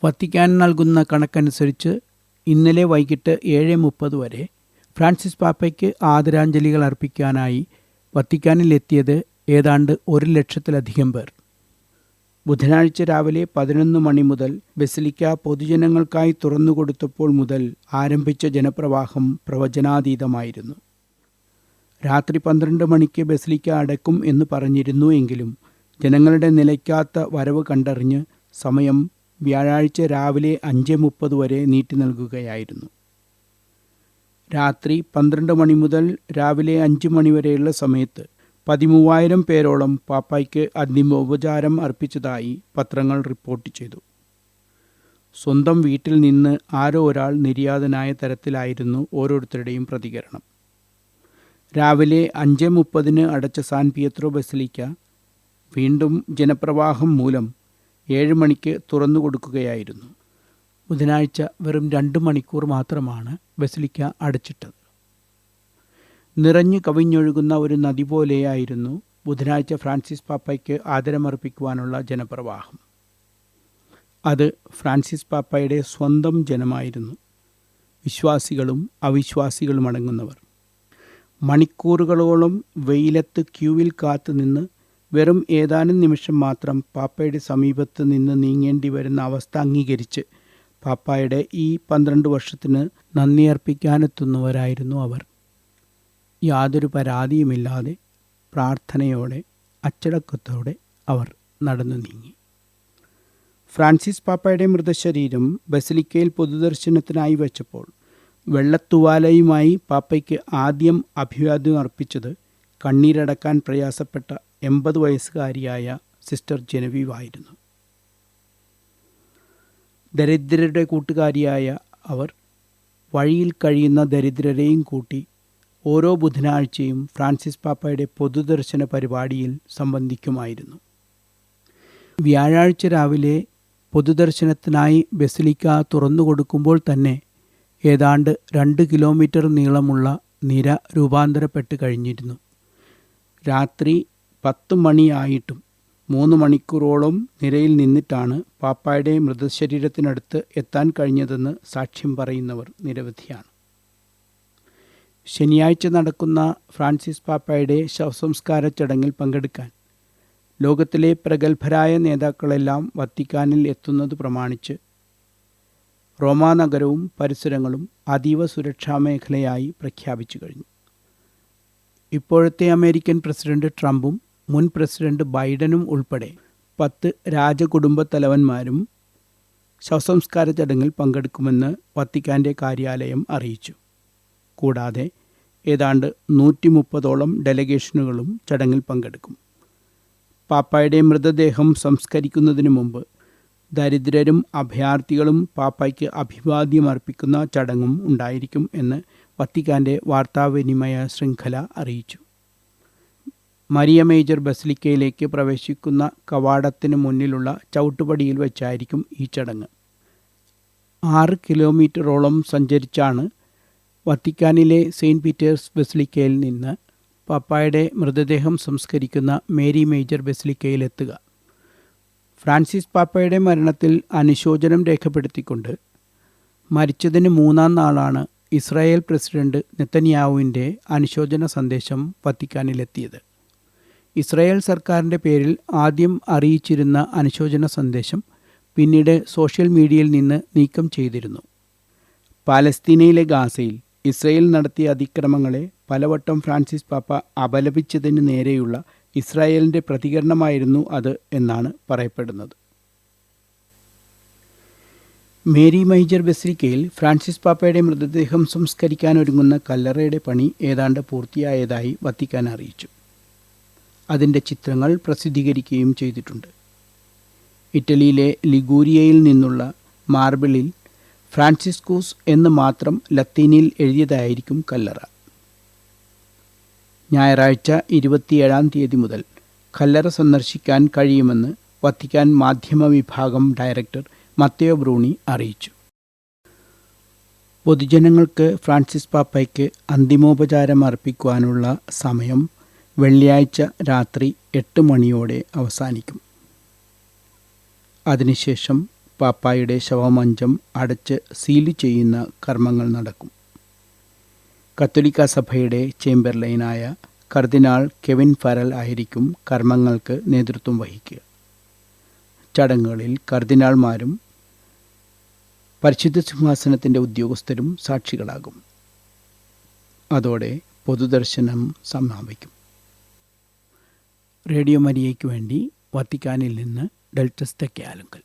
Vatican നൽകുന്ന കണക്കനുസരിച്ച് ഇന്നലെ വൈകിട്ട് 7:30 വരെ ഫ്രാൻസിസ് പാപ്പയ്ക്ക് ആദരാഞ്ജലികൾ അർപ്പിക്കാനായി വത്തിക്കാനിലെത്തിയത് ഏതാണ്ട് 1,00,000-ലധികം പേർ. ബുധനാഴ്ച രാവിലെ 11 മണി മുതൽ ബസിലിക്ക പൊതുജനങ്ങൾക്കായി തുറന്നുകൊടുത്തപ്പോൾ മുതൽ ആരംഭിച്ച ജനപ്രവാഹം പ്രവചനാതീതമായിരുന്നു. രാത്രി 12 മണിക്ക് ബസിലിക്ക അടയ്ക്കും എന്ന് പറഞ്ഞിരുന്നു എങ്കിലും ജനങ്ങളുടെ നിലയ്ക്കാത്ത വരവ് കണ്ടറിഞ്ഞ് സമയം വ്യാഴാഴ്ച രാവിലെ 5:30 വരെ നീട്ടി നൽകുകയായിരുന്നു. രാത്രി 12 മണി മുതൽ രാവിലെ 5 മണി വരെയുള്ള സമയത്ത് 13,000 പേരോളം പാപ്പായ്ക്ക് അന്തിമോപചാരം അർപ്പിച്ചതായി പത്രങ്ങൾ റിപ്പോർട്ട് ചെയ്തു. സ്വന്തം വീട്ടിൽ നിന്ന് ആരോ ഒരാൾ നിര്യാതനായ തരത്തിലായിരുന്നു ഓരോരുത്തരുടെയും പ്രതികരണം. രാവിലെ 5:30 അടച്ച സാൻ പിയത്രോ ബസിലിക്ക വീണ്ടും ജനപ്രവാഹം മൂലം 7 മണിക്ക് തുറന്നുകൊടുക്കുകയായിരുന്നു. ബുധനാഴ്ച വെറും 2 മണിക്കൂർ മാത്രമാണ് ബസിലിക്ക അടച്ചിട്ടത്. നിറഞ്ഞു കവിഞ്ഞൊഴുകുന്ന ഒരു നദി പോലെയായിരുന്നു ബുധനാഴ്ച ഫ്രാൻസിസ് പാപ്പയ്ക്ക് ആദരമർപ്പിക്കുവാനുള്ള ജനപ്രവാഹം. അത് ഫ്രാൻസിസ് പാപ്പയുടെ സ്വന്തം ജനമായിരുന്നു, വിശ്വാസികളും അവിശ്വാസികളും അടങ്ങുന്നവർ. മണിക്കൂറുകളോളം വെയിലത്ത് ക്യൂവിൽ കാത്തുനിന്ന് വെറും ഏതാനും നിമിഷം മാത്രം പാപ്പയുടെ സമീപത്ത് നിന്ന് നീങ്ങേണ്ടി വരുന്ന അവസ്ഥ അംഗീകരിച്ച് പാപ്പായുടെ ഈ 12 വർഷത്തിന് നന്ദി അർപ്പിക്കാനെത്തുന്നവരായിരുന്നു അവർ. യാതൊരു പരാതിയുമില്ലാതെ പ്രാർത്ഥനയോടെ അച്ചടക്കത്തോടെ അവർ നടന്നു നീങ്ങി. ഫ്രാൻസിസ് പാപ്പയുടെ മൃതശരീരം ബസിലിക്കയിൽ പൊതുദർശനത്തിനായി വെച്ചപ്പോൾ വെള്ളത്തുവാലയുമായി പാപ്പയ്ക്ക് ആദ്യം അഭിവാദ്യം അർപ്പിച്ചത് കണ്ണീരടക്കാൻ പ്രയാസപ്പെട്ട 80 വയസ്സുകാരിയായ സിസ്റ്റർ ജെനവീവ് ആയിരുന്നു. ദരിദ്രരുടെ കൂട്ടുകാരിയായ അവർ വഴിയിൽ കഴിയുന്ന ദരിദ്രരെയും കൂട്ടി ഓരോ ബുധനാഴ്ചയും ഫ്രാൻസിസ് പാപ്പയുടെ പൊതുദർശന പരിപാടിയിൽ സംബന്ധിക്കുമായിരുന്നു. വ്യാഴാഴ്ച രാവിലെ പൊതുദർശനത്തിനായി ബസിലിക്ക തുറന്നുകൊടുക്കുമ്പോൾ തന്നെ ഏതാണ്ട് 2 കിലോമീറ്റർ നീളമുള്ള നിര രൂപാന്തരപ്പെട്ട് കഴിഞ്ഞിരുന്നു. രാത്രി 10 മണിയായിട്ടും 3 മണിക്കൂറോളം നിരയിൽ നിന്നിട്ടാണ് പാപ്പായുടെ മൃതശരീരത്തിനടുത്ത് എത്താൻ കഴിഞ്ഞതെന്ന് സാക്ഷ്യം പറയുന്നവർ നിരവധിയാണ്. ശനിയാഴ്ച നടക്കുന്ന ഫ്രാൻസിസ് പാപ്പയുടെ ശവസംസ്കാര ചടങ്ങിൽ പങ്കെടുക്കാൻ ലോകത്തിലെ പ്രഗത്ഭരായ നേതാക്കളെല്ലാം വത്തിക്കാനിൽ എത്തുന്നത് പ്രമാണിച്ച് റോമാ നഗരവും പരിസരങ്ങളും അതീവ സുരക്ഷാ മേഖലയായി പ്രഖ്യാപിച്ചു കഴിഞ്ഞു. ഇപ്പോഴത്തെ അമേരിക്കൻ പ്രസിഡന്റ് ട്രംപും മുൻ പ്രസിഡന്റ് ബൈഡനും ഉൾപ്പെടെ 10 രാജകുടുംബ തലവന്മാരും ശവസംസ്കാര ചടങ്ങിൽ പങ്കെടുക്കുമെന്ന് വത്തിക്കാൻ്റെ കാര്യാലയം അറിയിച്ചു. കൂടാതെ ഏതാണ്ട് 130ഓളം ഡെലഗേഷനുകളും ചടങ്ങിൽ പങ്കെടുക്കും. പാപ്പായുടെ മൃതദേഹം സംസ്കരിക്കുന്നതിന് മുമ്പ് ദരിദ്രരും അഭയാർത്ഥികളും പാപ്പായ്ക്ക് അഭിവാദ്യം അർപ്പിക്കുന്ന ചടങ്ങും ഉണ്ടായിരിക്കും എന്ന് വത്തിക്കാൻ്റെ വാർത്താവിനിമയ ശൃംഖല അറിയിച്ചു. മരിയ മേജർ ബസിലിക്കയിലേക്ക് പ്രവേശിക്കുന്ന കവാടത്തിന് മുന്നിലുള്ള ചവിട്ടുപടിയിൽ വെച്ചായിരിക്കും ഈ ചടങ്ങ്. 6 കിലോമീറ്ററോളം സഞ്ചരിച്ചാണ് വത്തിക്കാനിലെ സെയിൻറ്റ് പീറ്റേഴ്സ് ബസിലിക്കയിൽ നിന്ന് പാപ്പായുടെ മൃതദേഹം സംസ്കരിക്കുന്ന മേരി മേജർ ബസിലിക്കയിലെത്തുക. ഫ്രാൻസിസ് പാപ്പയുടെ മരണത്തിൽ അനുശോചനം രേഖപ്പെടുത്തിക്കൊണ്ട് മരിച്ചതിന് 3-ാം നാളാണ് ഇസ്രായേൽ പ്രസിഡന്റ് നെതന്യാഹുവിൻ്റെ അനുശോചന സന്ദേശം വത്തിക്കാനിലെത്തിയത്. ഇസ്രായേൽ സർക്കാരിൻ്റെ പേരിൽ ആദ്യം അറിയിച്ചിരുന്ന അനുശോചന സന്ദേശം പിന്നീട് സോഷ്യൽ മീഡിയയിൽ നിന്ന് നീക്കം ചെയ്തിരുന്നു. പാലസ്തീനയിലെ ഗാസയിൽ ഇസ്രായേൽ നടത്തിയ അതിക്രമങ്ങളെ പലവട്ടം ഫ്രാൻസിസ് പാപ്പ അപലപിച്ചതിന് നേരെയുള്ള ഇസ്രായേലിൻ്റെ പ്രതികരണമായിരുന്നു അത് എന്നാണ് പറയപ്പെടുന്നത്. മേരി മേജർ ബസിലിക്കയിൽ ഫ്രാൻസിസ് പാപ്പയുടെ മൃതദേഹം സംസ്കരിക്കാനൊരുങ്ങുന്ന കല്ലറയുടെ പണി ഏതാണ്ട് പൂർത്തിയായതായി വത്തിക്കാൻ അറിയിച്ചു. അതിൻ്റെ ചിത്രങ്ങൾ പ്രസിദ്ധീകരിക്കുകയും ചെയ്തിട്ടുണ്ട്. ഇറ്റലിയിലെ ലിഗൂരിയയിൽ നിന്നുള്ള മാർബിളിൽ ഫ്രാൻസിസ്കൂസ് എന്ന് മാത്രം ലത്തീനിൽ എഴുതിയതായിരിക്കും കല്ലറ. ഞായറാഴ്ച 27-ാം തീയതി മുതൽ കല്ലറ സന്ദർശിക്കാൻ കഴിയുമെന്ന് വത്തിക്കാൻ മാധ്യമ വിഭാഗം ഡയറക്ടർ മത്തയോ ബ്രൂണി അറിയിച്ചു. പൊതുജനങ്ങൾക്ക് ഫ്രാൻസിസ് പാപ്പയ്ക്ക് അന്തിമോപചാരം അർപ്പിക്കുവാനുള്ള സമയം വെള്ളിയാഴ്ച രാത്രി 8 മണിയോടെ അവസാനിക്കും. അതിനുശേഷം പാപ്പായുടെ ശവമഞ്ചം അടച്ച് സീല് ചെയ്യുന്ന കർമ്മങ്ങൾ നടക്കും. കത്തോലിക്ക സഭയുടെ ചേംബർലൈനായ കർദിനാൾ കെവിൻ ഫറൽ ആയിരിക്കും കർമ്മങ്ങൾക്ക് നേതൃത്വം വഹിക്കുക. ചടങ്ങുകളിൽ കർദിനാൾമാരും പരിശുദ്ധ സിംഹാസനത്തിൻ്റെ ഉദ്യോഗസ്ഥരും സാക്ഷികളാകും. അതോടെ പൊതുദർശനം സമാപിക്കും. റേഡിയോ മരിയയ്ക്ക് വേണ്ടി വത്തിക്കാനിൽ നിന്ന് ഡെൽറ്റസ് തെക്കേയാലുങ്കൽ.